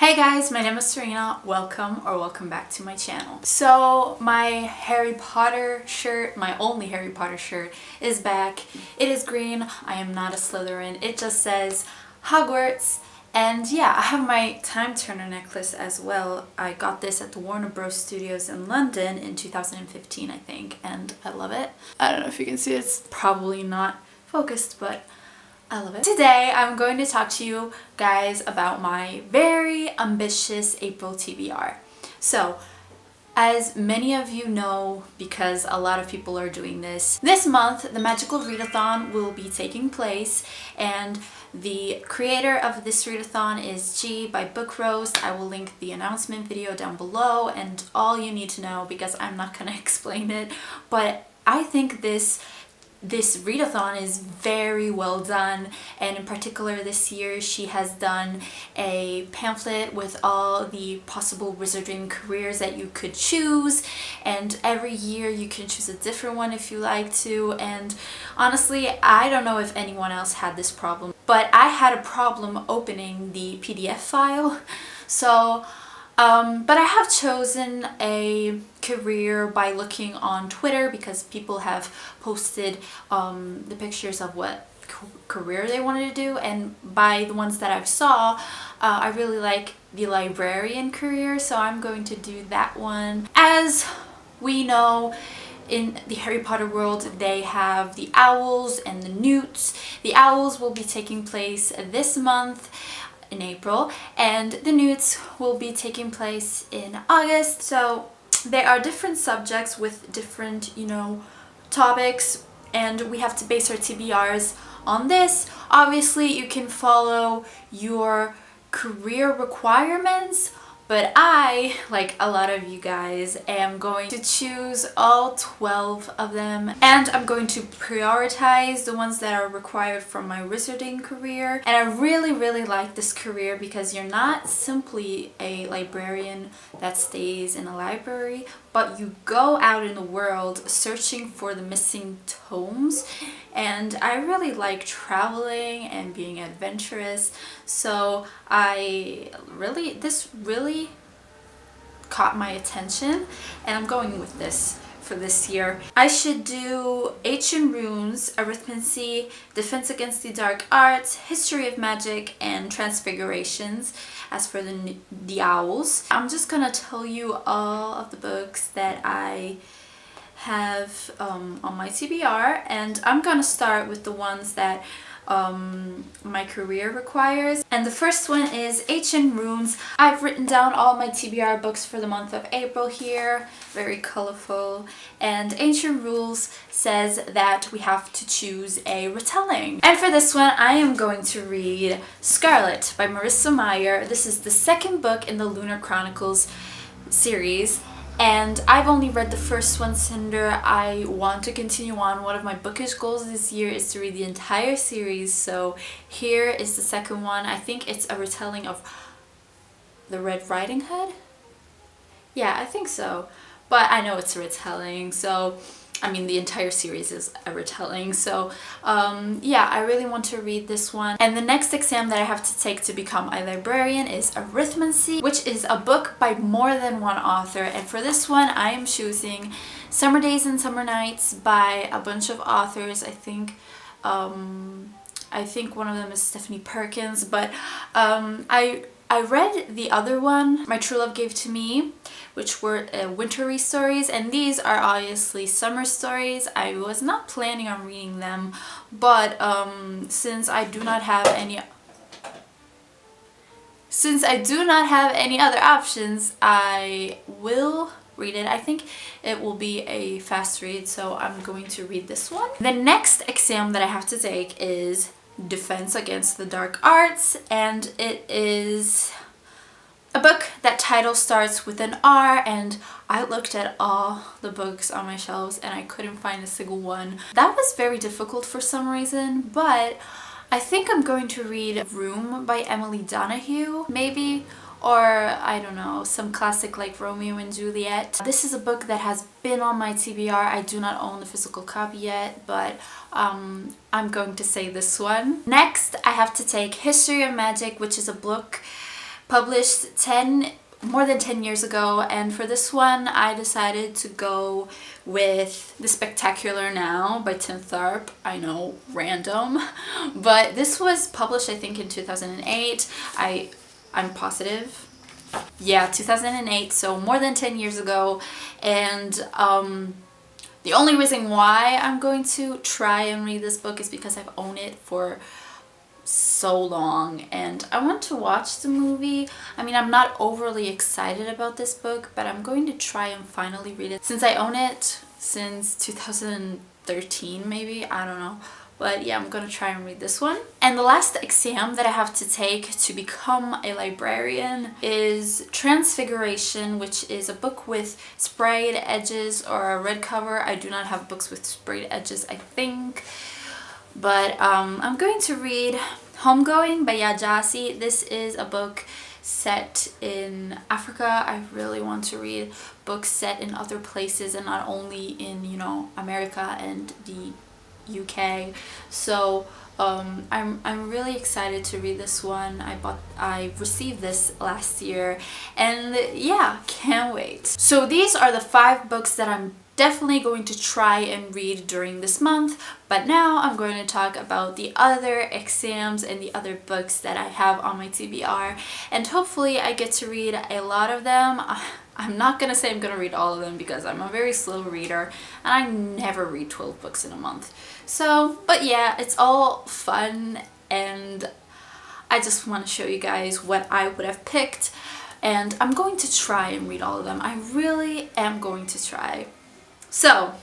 Hey guys, my name is Serena. Welcome back to my channel. So my Harry Potter shirt, my only Harry Potter shirt, is back. It is green. I am not a Slytherin. It just says Hogwarts. And yeah, I have my Time Turner necklace as well. I got this at the Warner Bros. Studios in London in 2015, I think, and I love it. I don't know if you can see it. It's probably not focused, but I love it. Today I'm going to talk to you guys about my very ambitious April TBR. So, as many of you know, because a lot of people are doing this month the Magical Readathon will be taking place, and the creator of this readathon is G by Book Roast. I will link the announcement video down below and all you need to know because I'm not gonna explain it, but I think this readathon is very well done, and in particular this year she has done a pamphlet with all the possible wizarding careers that you could choose, and every year you can choose a different one if you like to. And honestly, I don't know if anyone else had this problem, but I had a problem opening the PDF file. So but I have chosen a career by looking on Twitter because people have posted the pictures of what career they wanted to do, and by the ones that I saw, I really like the librarian career, so I'm going to do that one. As we know, in the Harry Potter world, they have the owls and the newts. The owls will be taking place this month in April, and the newts will be taking place in August. So they are different subjects with different, topics, and we have to base our TBRs on this. Obviously, you can follow your career requirements, but I, like a lot of you guys, am going to choose all 12 of them, and I'm going to prioritize the ones that are required for my wizarding career. And I really like this career because you're not simply a librarian that stays in a library, but you go out in the world searching for the missing tomes, and I really like traveling and being adventurous, so this really caught my attention, and I'm going with this for this year. I should do Ancient Runes, Arithmancy, Defense Against the Dark Arts, History of Magic, and Transfigurations. As for the owls, I'm just gonna tell you all of the books that I have on my TBR, and I'm gonna start with the ones that my career requires. And the first one is Ancient Runes. I've written down all my TBR books for the month of April here, very colorful, and Ancient Rules says that we have to choose a retelling. And for this one, I am going to read Scarlet by Marissa Meyer. This is the second book in the Lunar Chronicles series, and I've only read the first one, Cinder. I want to continue on. One of my bookish goals this year is to read the entire series, so here is the second one. I think it's a retelling of the Red Riding Hood? Yeah, I think so. But I know it's a retelling, so I mean the entire series is a retelling, so yeah, I really want to read this one. And the next exam that I have to take to become a librarian is Arithmancy, which is a book by more than one author, and for this one I am choosing Summer Days and Summer Nights by a bunch of authors. I think one of them is Stephanie Perkins, but I read the other one, My True Love Gave to Me, which were wintry stories, and these are obviously summer stories. I was not planning on reading them, but since I do not have any other options, I will read it. I think it will be a fast read, so I'm going to read this one. The next exam that I have to take is Defense Against the Dark Arts, and it is a book that title starts with an R, and I looked at all the books on my shelves and I couldn't find a single one. That was very difficult for some reason, but I think I'm going to read Room by Emily Donahue, maybe, or I don't know, some classic like Romeo and Juliet. This is a book that has been on my TBR. I do not own the physical copy yet, but I'm going to say this one. Next, I have to take History of Magic, which is a book published more than 10 years ago, and for this one I decided to go with The Spectacular Now by Tim Tharp. I know, random, but this was published I think in 2008. I'm positive. Yeah, 2008, so more than 10 years ago. And the only reason why I'm going to try and read this book is because I've owned it for so long and I want to watch the movie. I mean, I'm not overly excited about this book, but I'm going to try and finally read it since I own it since 2013 maybe, I don't know. But yeah, I'm gonna try and read this one. And the last exam that I have to take to become a librarian is Transfiguration, which is a book with sprayed edges or a red cover. I do not have books with sprayed edges, I think. But I'm going to read Homegoing by Yajasi. This is a book set in Africa. I really want to read books set in other places and not only in, you know, America and the UK. So I'm really excited to read this one. I received this last year and yeah, can't wait. So these are the 5 books that I'm definitely going to try and read during this month, but now I'm going to talk about the other exams and the other books that I have on my TBR, and hopefully I get to read a lot of them. I'm not gonna say I'm gonna read all of them because I'm a very slow reader and I never read 12 books in a month. So, but yeah, it's all fun and I just want to show you guys what I would have picked, and I'm going to try and read all of them. I really am going to try. So,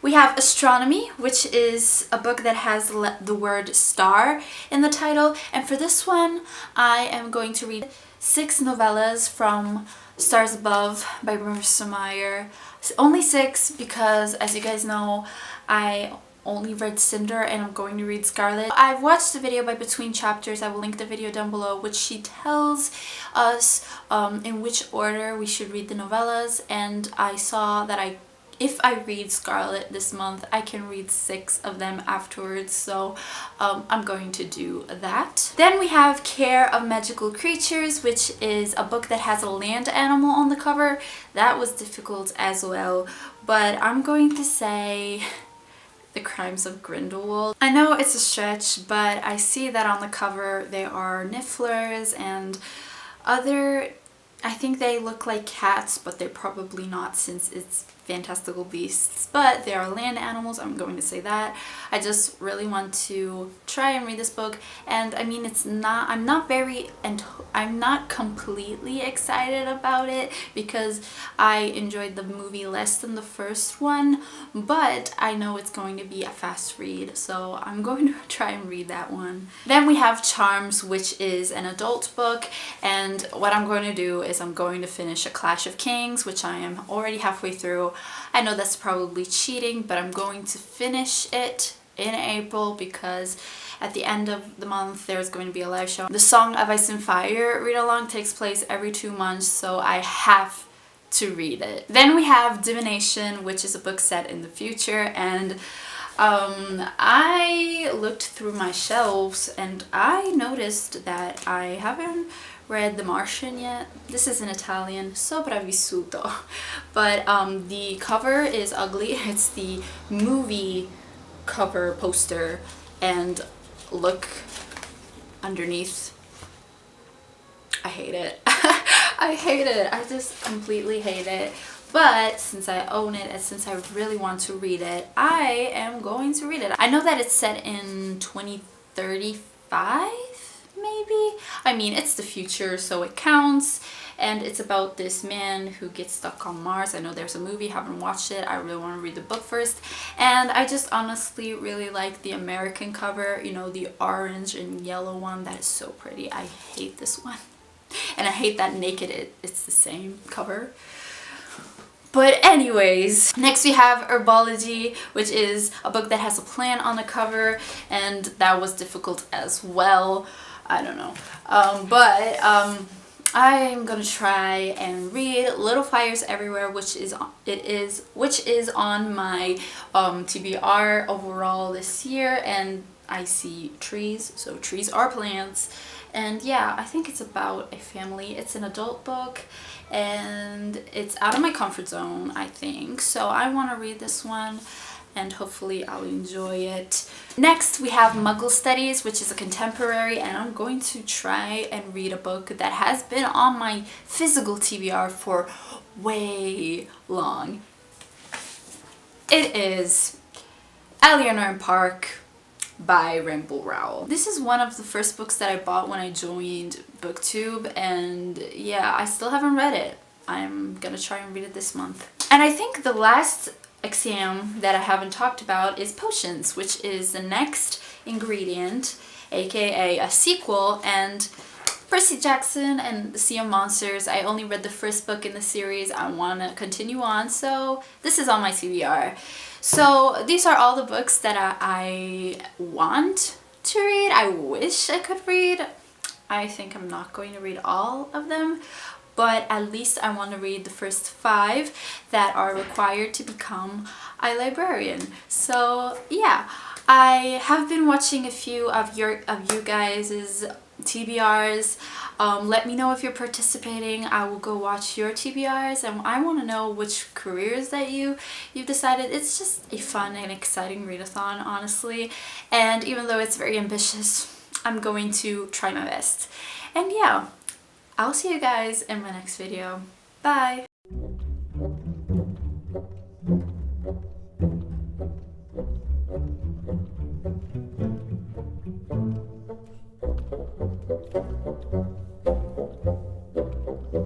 we have Astronomy, which is a book that has the word star in the title, and for this one I am going to read 6 novellas from Stars Above by Marissa Meyer. Only 6 because, as you guys know, I only read Cinder and I'm going to read Scarlet. I've watched the video by Between Chapters. I will link the video down below, which she tells us in which order we should read the novellas, and I saw that if I read Scarlet this month, I can read 6 of them afterwards, so I'm going to do that. Then we have Care of Magical Creatures, which is a book that has a land animal on the cover. That was difficult as well, but I'm going to say The Crimes of Grindelwald. I know it's a stretch, but I see that on the cover there are nifflers and other, I think they look like cats, but they're probably not since it's fantastical beasts, but they are land animals. I'm going to say that. I just really want to try and read this book, and I mean, I'm not completely excited about it because I enjoyed the movie less than the first one, but I know it's going to be a fast read, so I'm going to try and read that one. Then we have Charms, which is an adult book, and what I'm going to do is I'm going to finish A Clash of Kings, which I am already halfway through. I know that's probably cheating, but I'm going to finish it in April because at the end of the month there's going to be a live show. The Song of Ice and Fire read-along takes place every 2 months, so I have to read it. Then we have Divination, which is a book set in the future, and I looked through my shelves and I noticed that I haven't read The Martian yet. This is in Italian, sopravvissuto, but the cover is ugly. It's the movie cover poster, and look underneath. I hate it. I hate it. I just completely hate it. But since I own it and since I really want to read it, I am going to read it. I know that it's set in 2035, maybe? I mean, it's the future, so it counts. And it's about this man who gets stuck on Mars. I know there's a movie, haven't watched it. I really want to read the book first. And I just honestly really like the American cover, you know, the orange and yellow one. That is so pretty. I hate this one. And I hate that naked it's the same cover. But anyways, next we have Herbology, which is a book that has a plant on the cover, and that was difficult as well. I don't know. I'm gonna try and read Little Fires Everywhere, which is on my TBR overall this year, and I see trees, so trees are plants, And yeah, I think it's about a family. It's an adult book and it's out of my comfort zone, I think. So I want to read this one and hopefully I'll enjoy it. Next we have Muggle Studies, which is a contemporary, and I'm going to try and read a book that has been on my physical TBR for way long. It is Eleanor Park by Ramble Rowell. This is one of the first books that I bought when I joined BookTube, and yeah, I still haven't read it. I'm gonna try and read it this month. And I think the last exam that I haven't talked about is Potions, which is the next ingredient, aka a sequel, and Percy Jackson and the Sea of Monsters. I only read the first book in the series. I want to continue on, so this is on my TBR. So these are all the books that I want to read. I wish I could read. I think I'm not going to read all of them, but at least I want to read the first 5 that are required to become a librarian. So yeah, I have been watching a few of you guys's TBRs. Let me know if you're participating. I will go watch your TBRs, and I want to know which careers that you've decided. It's just a fun and exciting readathon, honestly, and even though it's very ambitious, I'm going to try my best. And yeah, I'll see you guys in my next video. Bye!